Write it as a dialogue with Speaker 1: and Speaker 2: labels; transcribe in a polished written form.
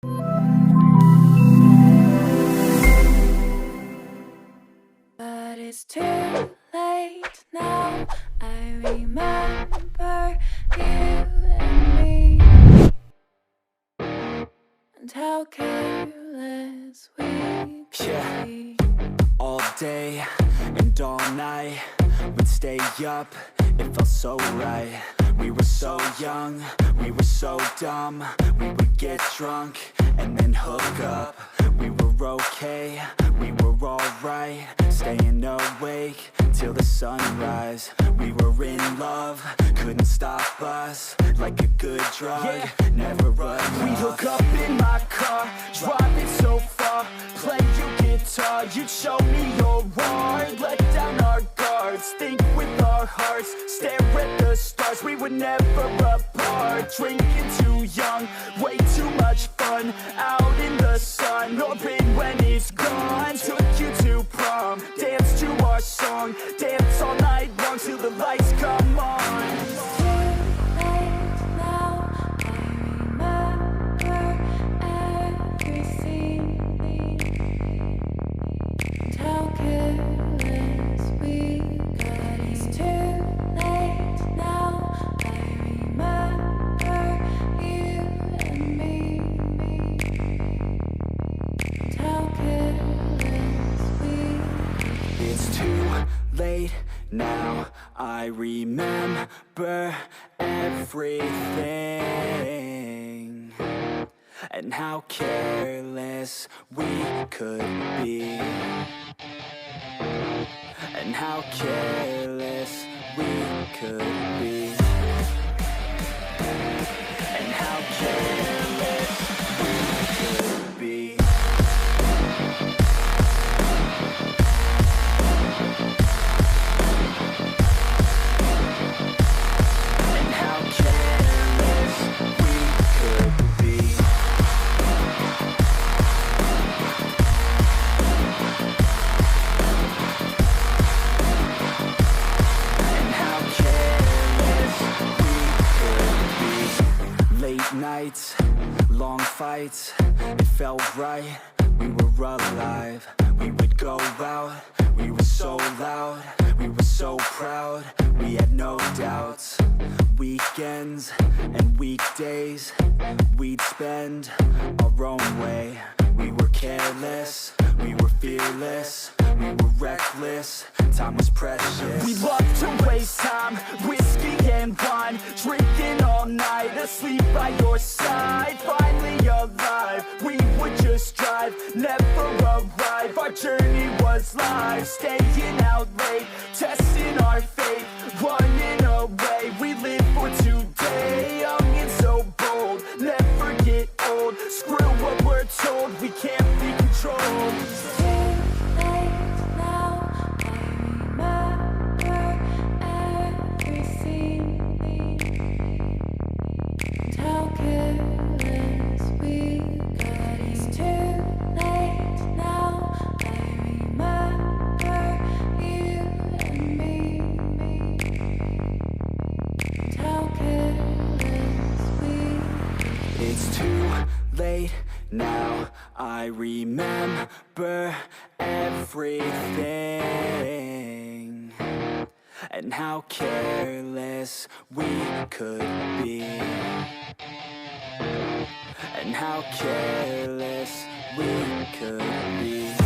Speaker 1: But it's too late now. I remember you and me, and how careless we could be.
Speaker 2: All day and all night, we'd stay up, it felt so right. We were so young, we were so dumb. We would get drunk and then hook up. We were okay, we were alright, staying awake till the sunrise. We were in love, couldn't stop us, like a good drug, never enough.
Speaker 3: We'd hook up in my car, driving so far, play your guitar, you'd show me your art, let down our guards, think with our hearts, stare at the stars. We were never apart, drinking too young, way too much fun, out in the sun, hoping when it's gone. Took you to prom, dance to our song, dance all night long till the lights come on.
Speaker 2: It's too late now, I remember everything, and how careless we could be, and how careless we could be, and how careless we could be. Nights, long fights, it felt right, we were alive. We would go out, we were so loud, we were so proud, we had no doubts. Weekends and weekdays, we'd spend our own way. We were careless, we were fearless, we were reckless, time was precious.
Speaker 3: We loved to waste time, whiskey and wine, drinking all night, asleep by your side. Finally alive, we would just drive, never arrive. Our journey was live, staying out late, testing our fate, running away. We live for today, young and so bold, never get old. Screw what we're told, we can't be controlled.
Speaker 2: It's too late now, I remember everything, and how careless we could be, and how careless we could be.